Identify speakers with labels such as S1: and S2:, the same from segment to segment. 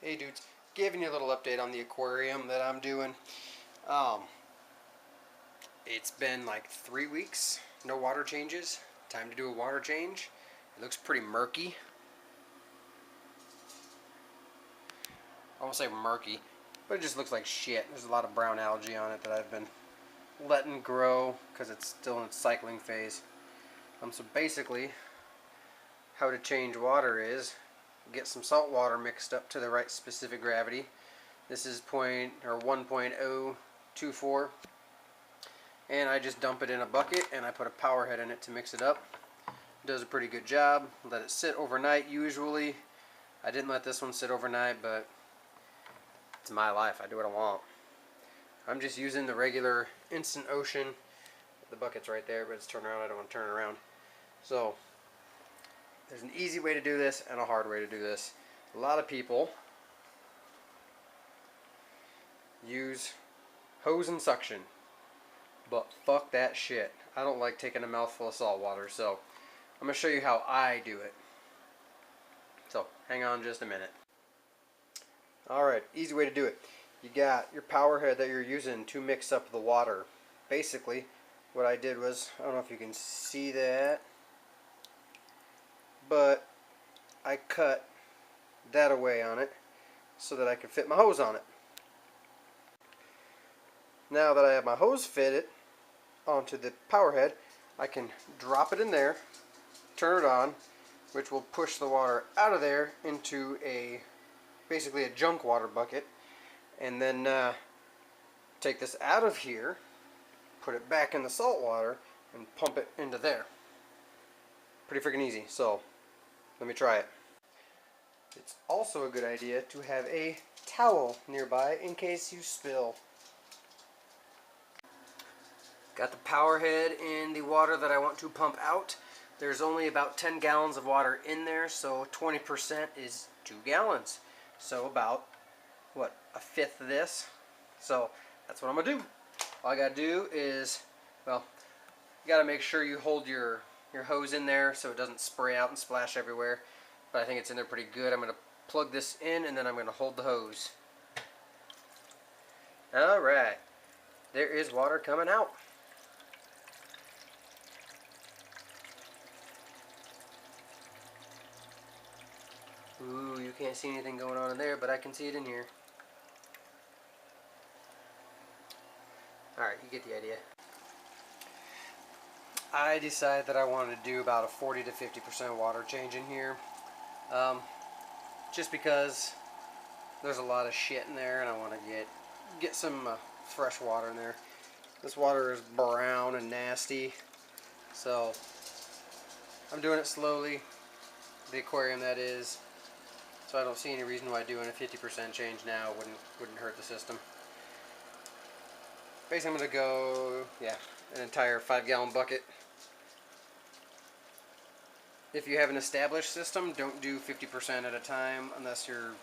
S1: Hey dudes, giving you a little update on the aquarium that I'm doing. It's been like 3 weeks, no water changes. Time to do a water change. It looks pretty murky. I won't say murky, but it just looks like shit. There's a lot of brown algae on it that I've been letting grow because it's still in its cycling phase. So basically, how to change water is get some salt water mixed up to the right specific gravity. This is 1.024, and I just dump it in a bucket and I put a power head in it to mix it up. It does a pretty good job. Let it sit overnight usually. I didn't let this one sit overnight, but it's my life. I do what I want. I'm just using the regular Instant Ocean. The bucket's right there, but it's turned around. I don't want to turn it around. So there's an easy way to do this and a hard way to do this. A lot of people use hose and suction, but fuck that shit. I don't like taking a mouthful of salt water, so I'm going to show you how I do it. So hang on just a minute. Alright, easy way to do it. You got your power head that you're using to mix up the water. Basically, what I did was, I don't know if you can see that, but I cut that away on it so that I could fit my hose on it. Now that I have my hose fitted onto the power head, I can drop it in there, turn it on, which will push the water out of there into basically a junk water bucket, and then take this out of here, put it back in the salt water, and pump it into there. Pretty freaking easy. So let me try it. It's also a good idea to have a towel nearby in case you spill. Got the power head in the water that I want to pump out. There's only about 10 gallons of water in there, so 20% is 2 gallons. So about, what, a fifth of this. So that's what I'm going to do. All I got to do is, well, you got to make sure you hold your hose in there so it doesn't spray out and splash everywhere. But I think it's in there pretty good. I'm going to plug this in and then I'm going to hold the hose. Alright, there is water coming out. Ooh, you can't see anything going on in there, but I can see it in here. Alright, you get the idea. I decided that I wanted to do about a 40 to 50% water change in here. Just because there's a lot of shit in there and I want to get some fresh water in there. This water is brown and nasty, so I'm doing it slowly. The aquarium, that is. So I don't see any reason why doing a 50% change now wouldn't hurt the system. Basically, I'm going to go, an entire 5-gallon bucket. If you have an established system, don't do 50% at a time unless you're,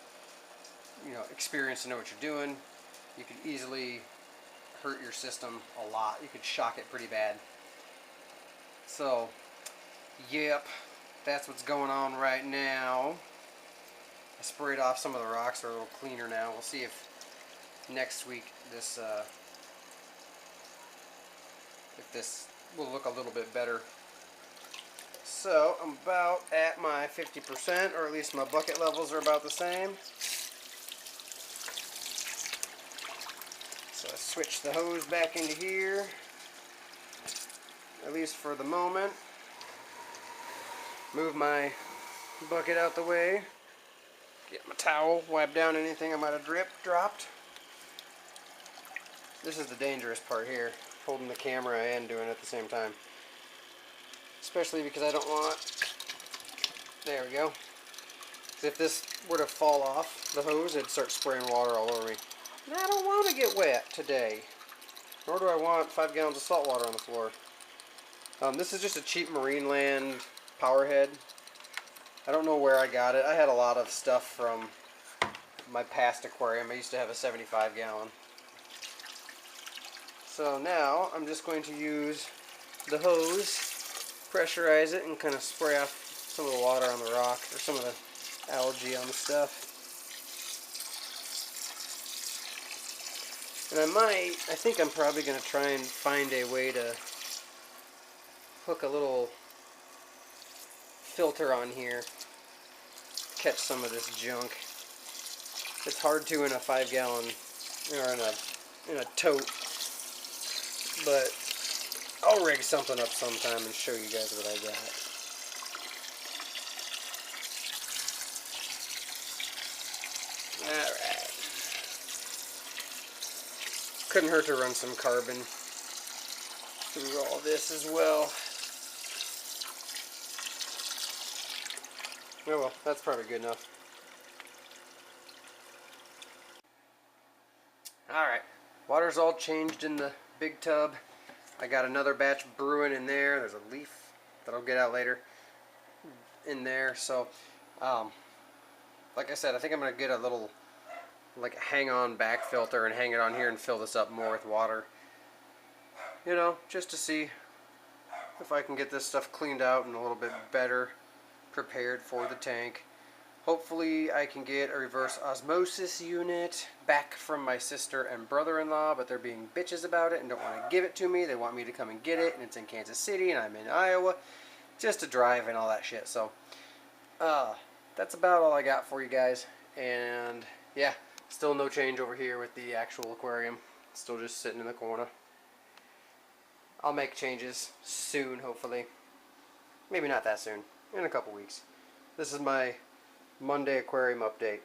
S1: experienced to know what you're doing. You could easily hurt your system a lot. You could shock it pretty bad. So, yep, that's what's going on right now. I sprayed off some of the rocks. They're a little cleaner now. We'll see if next week this will look a little bit better. So I'm about at my 50%, or at least my bucket levels are about the same. So I switch the hose back into here, at least for the moment. Move my bucket out the way. Get my towel, wipe down anything I might have dropped. This is the dangerous part here, holding the camera and doing it at the same time. Especially because I don't want, there we go. If this were to fall off the hose, it'd start spraying water all over me. And I don't want to get wet today. Nor do I want 5 gallons of salt water on the floor. This is just a cheap Marineland power head. I don't know where I got it. I had a lot of stuff from my past aquarium. I used to have a 75 gallon. So now I'm just going to use the hose, pressurize it, and kind of spray off some of the water on the rock, or some of the algae on the stuff. And I think I'm probably going to try and find a way to hook a little filter on here, catch some of this junk. It's hard to in a 5-gallon or in a tote, but I'll rig something up sometime and show you guys what I got. Alright. Couldn't hurt to run some carbon through all this as well. Oh well, that's probably good enough. Alright, water's all changed in the big tub. I got another batch brewing in there. There's a leaf that I'll get out later in there. So, like I said, I think I'm going to get a little like hang-on back filter and hang it on here and fill this up more with water. You know, just to see if I can get this stuff cleaned out and a little bit better prepared for the tank. Hopefully I can get a reverse osmosis unit back from my sister and brother-in-law, but they're being bitches about it and don't want to give it to me. They want me to come and get it, and it's in Kansas City and I'm in Iowa, just to drive and all that shit. So that's about all I got for you guys. And yeah, still no change over here with the actual aquarium. Still just sitting in the corner. I'll make changes soon, hopefully. Maybe not that soon, in a couple weeks. This is my Monday aquarium update.